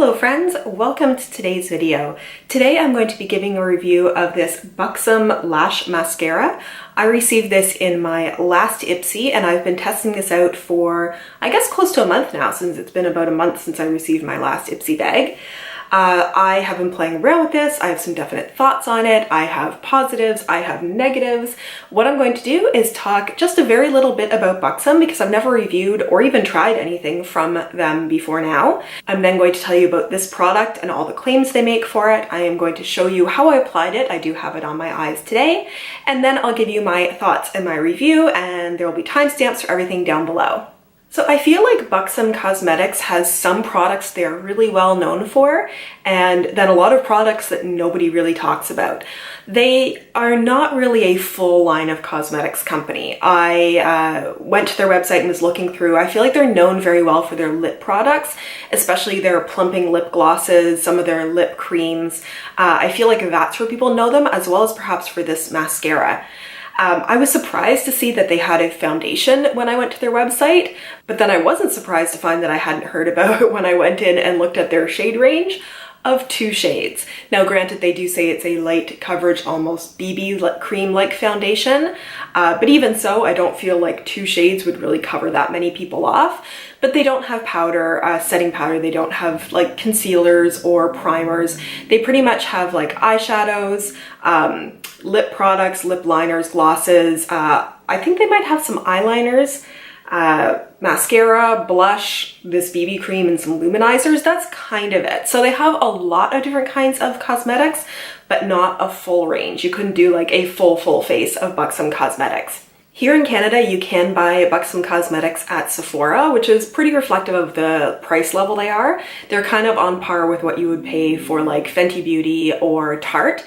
Hello friends, welcome to today's video. Today I'm going to be giving a review of this Buxom Lash Mascara. I received this in my last Ipsy and I've been testing this out for, I guess, close to a month now, since it's been about a month since I received my last Ipsy bag. I have been playing around with this. I have some definite thoughts on it. I have positives, I have negatives. What I'm going to do is talk just a very little bit about Buxom because I've never reviewed or even tried anything from them before now. I'm then going to tell you about this product and all the claims they make for it. I am going to show you how I applied it. I do have it on my eyes today. And then I'll give you my thoughts and my review, and there will be timestamps for everything down below. So I feel like Buxom Cosmetics has some products they're really well known for, and then a lot of products that nobody really talks about. They are not really a full line of cosmetics company. I went to their website and was looking through. I feel like they're known very well for their lip products, especially their plumping lip glosses, some of their lip creams. I feel like that's where people know them, as well as perhaps for this mascara. I was surprised to see that they had a foundation when I went to their website, but then I wasn't surprised to find that I hadn't heard about it when I went in and looked at their shade range of 2 shades. Now granted, they do say it's a light coverage, almost BB cream-like foundation, but even so, I don't feel like 2 shades would really cover that many people off. But they don't have powder, setting powder, they don't have like concealers or primers. They pretty much have like eyeshadows, lip products, lip liners, glosses. I think they might have some eyeliners, mascara, blush, this BB cream, and some luminizers. That's kind of it. So they have a lot of different kinds of cosmetics, but not a full range. You couldn't do like a full face of Buxom Cosmetics. Here in Canada, you can buy Buxom Cosmetics at Sephora, which is pretty reflective of the price level they are. They're kind of on par with what you would pay for like Fenty Beauty or Tarte,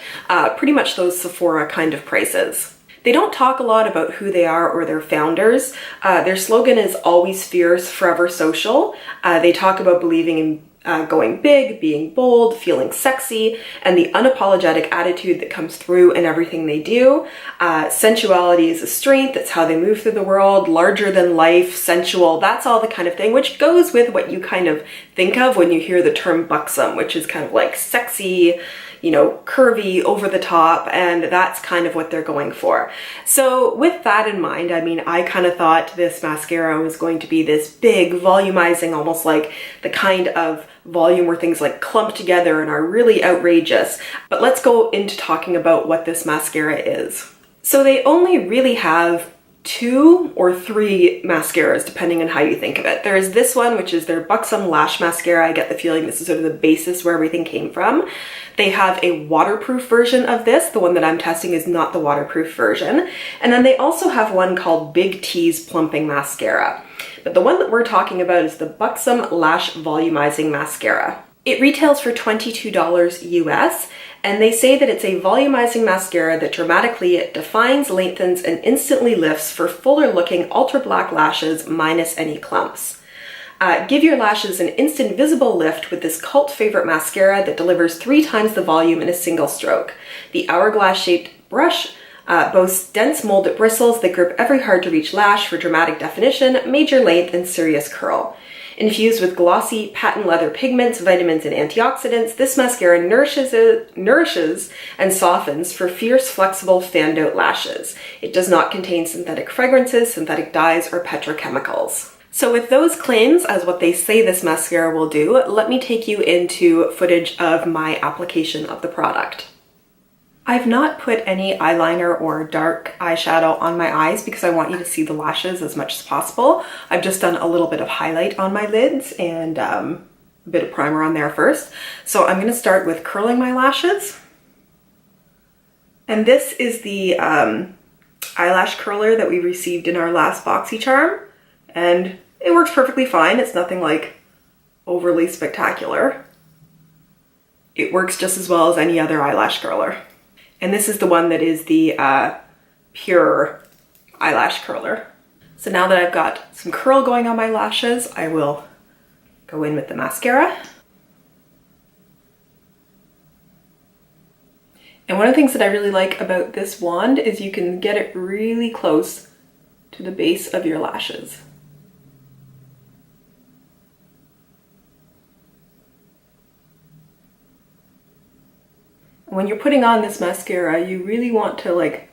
pretty much those Sephora kind of prices. They don't talk a lot about who they are or their founders. Their slogan is always fierce, forever social. They talk about believing in going big, being bold, feeling sexy, and the unapologetic attitude that comes through in everything they do. Sensuality is a strength, it's how they move through the world, larger than life, sensual, that's all the kind of thing, which goes with what you kind of think of when you hear the term Buxom, which is kind of like sexy, you know, curvy, over the top, and that's kind of what they're going for. So with that in mind, I mean, I kind of thought this mascara was going to be this big, volumizing, almost like the kind of volume where things like clump together and are really outrageous. But let's go into talking about what this mascara is. So they only really have 2 or 3 mascaras, depending on how you think of it. There is this one, which is their Buxom Lash Mascara. I get the feeling this is sort of the basis where everything came from. They have a waterproof version of this. The one that I'm testing is not the waterproof version. And then they also have one called Big T's Plumping Mascara. But the one that we're talking about is the Buxom Lash Volumizing Mascara. It retails for $22 US, and they say that it's a volumizing mascara that dramatically defines, lengthens, and instantly lifts for fuller looking ultra black lashes minus any clumps. Give your lashes an instant visible lift with this cult favorite mascara that delivers 3 times the volume in a single stroke. The hourglass shaped brush boasts dense molded bristles that grip every hard to reach lash for dramatic definition, major length, and serious curl. Infused with glossy patent leather pigments, vitamins, and antioxidants, this mascara nourishes and softens for fierce, flexible, fanned-out lashes. It does not contain synthetic fragrances, synthetic dyes, or petrochemicals. So with those claims as what they say this mascara will do, let me take you into footage of my application of the product. I've not put any eyeliner or dark eyeshadow on my eyes because I want you to see the lashes as much as possible. I've just done a little bit of highlight on my lids and a bit of primer on there first. So I'm going to start with curling my lashes. And this is the eyelash curler that we received in our last BoxyCharm. And it works perfectly fine. It's nothing like overly spectacular. It works just as well as any other eyelash curler. And this is the one that is the pure eyelash curler. So now that I've got some curl going on my lashes, I will go in with the mascara. And one of the things that I really like about this wand is you can get it really close to the base of your lashes. When you're putting on this mascara, you really want to like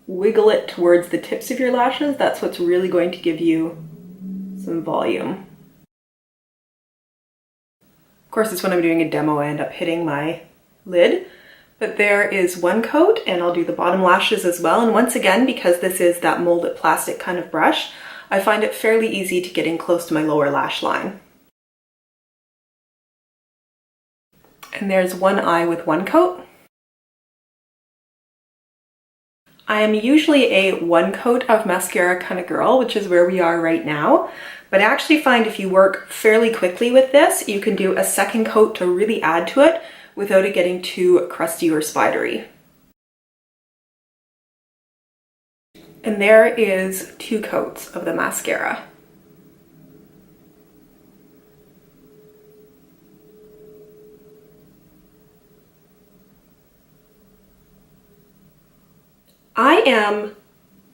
wiggle it towards the tips of your lashes. That's what's really going to give you some volume. Of course, it's when I'm doing a demo, I end up hitting my lid. But there is one coat, and I'll do the bottom lashes as well. And once again, because this is that molded plastic kind of brush, I find it fairly easy to get in close to my lower lash line. And there's one eye with one coat. I am usually a one coat of mascara kind of girl, which is where we are right now. But I actually find if you work fairly quickly with this, you can do a second coat to really add to it without it getting too crusty or spidery. And there is 2 coats of the mascara. I am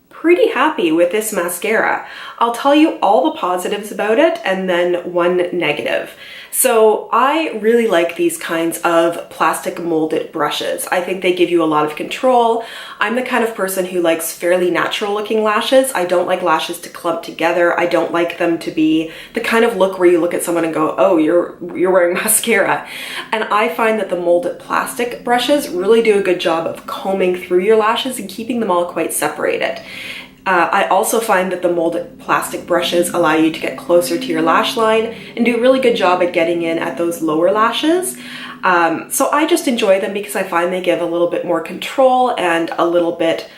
pretty happy with this mascara. I'll tell you all the positives about it and then one negative. So I really like these kinds of plastic molded brushes. I think they give you a lot of control. I'm the kind of person who likes fairly natural looking lashes. I don't like lashes to clump together. I don't like them to be the kind of look where you look at someone and go, oh, you're wearing mascara. And I find that the molded plastic brushes really do a good job of combing through your lashes and keeping them all quite separated. I also find that the molded plastic brushes allow you to get closer to your lash line and do a really good job at getting in at those lower lashes. So I just enjoy them because I find they give a little bit more control and a little bit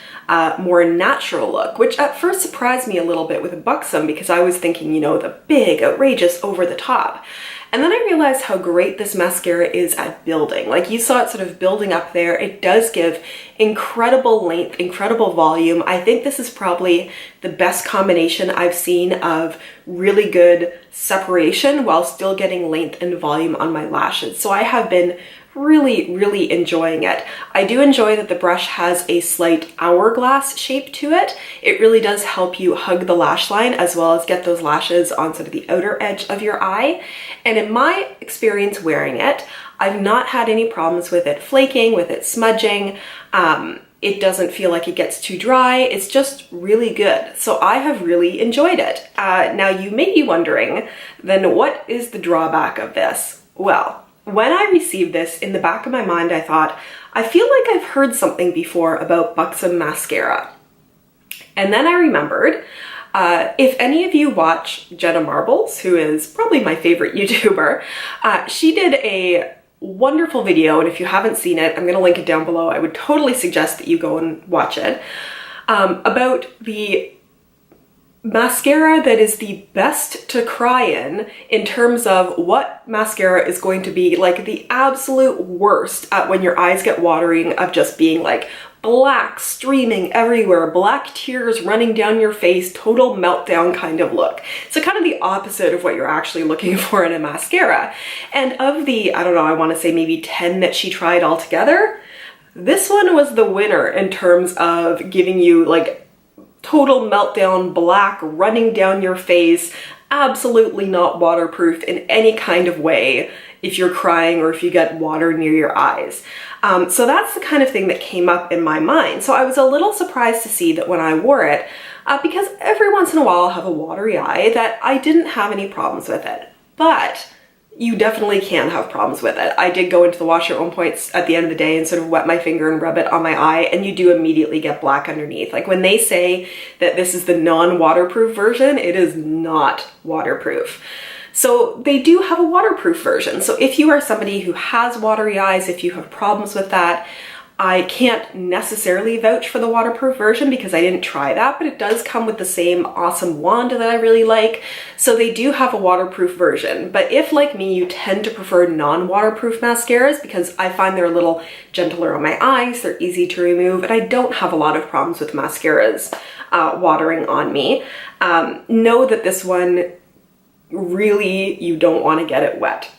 more natural look, which at first surprised me a little bit with Buxom because I was thinking, you know, the big, outrageous, over the top. And then I realized how great this mascara is at building. Like you saw it sort of building up there. It does give incredible length, incredible volume. I think this is probably the best combination I've seen of really good separation while still getting length and volume on my lashes. So I have been really enjoying it. I do enjoy that the brush has a slight hourglass shape to it. It really does help you hug the lash line as well as get those lashes on sort of the outer edge of your eye. And in my experience wearing it, I've not had any problems with it flaking, with it smudging. It doesn't feel like it gets too dry. It's just really good. So I have really enjoyed it. Now you may be wondering, then what is the drawback of this? Well, when I received this, in the back of my mind, I thought, I feel like I've heard something before about Buxom mascara. And then I remembered, if any of you watch Jenna Marbles, who is probably my favorite YouTuber, she did a wonderful video, and if you haven't seen it, I'm going to link it down below. I would totally suggest that you go and watch it, about the mascara that is the best to cry in terms of what mascara is going to be like the absolute worst at when your eyes get watering of just being like black streaming everywhere, black tears running down your face, total meltdown kind of look. So kind of the opposite of what you're actually looking for in a mascara. And of the, I don't know, I want to say maybe 10 that she tried all together, this one was the winner in terms of giving you like total meltdown, black running down your face, absolutely not waterproof in any kind of way if you're crying or if you get water near your eyes. So that's the kind of thing that came up in my mind. So I was a little surprised to see that when I wore it, because every once in a while I'll have a watery eye, that I didn't have any problems with it. But you definitely can have problems with it. I did go into the washer at one point at the end of the day and sort of wet my finger and rub it on my eye, and you do immediately get black underneath. Like when they say that this is the non-waterproof version, it is not waterproof. So they do have a waterproof version. So if you are somebody who has watery eyes, if you have problems with that, I can't necessarily vouch for the waterproof version because I didn't try that, but it does come with the same awesome wand that I really like. So they do have a waterproof version. But if, like me, you tend to prefer non-waterproof mascaras because I find they're a little gentler on my eyes, they're easy to remove, and I don't have a lot of problems with mascaras watering on me, know that this one really, you don't want to get it wet.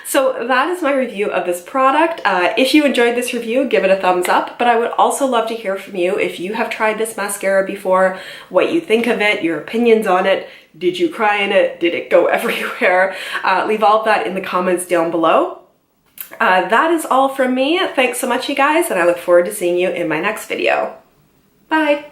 So that is my review of this product. If you enjoyed this review, give it a thumbs up, but I would also love to hear from you if you have tried this mascara before, what you think of it, your opinions on it. Did you cry in it? Did it go everywhere? Leave all of that in the comments down below. that is all from me. Thanks so much, you guys, and I look forward to seeing you in my next video. Bye!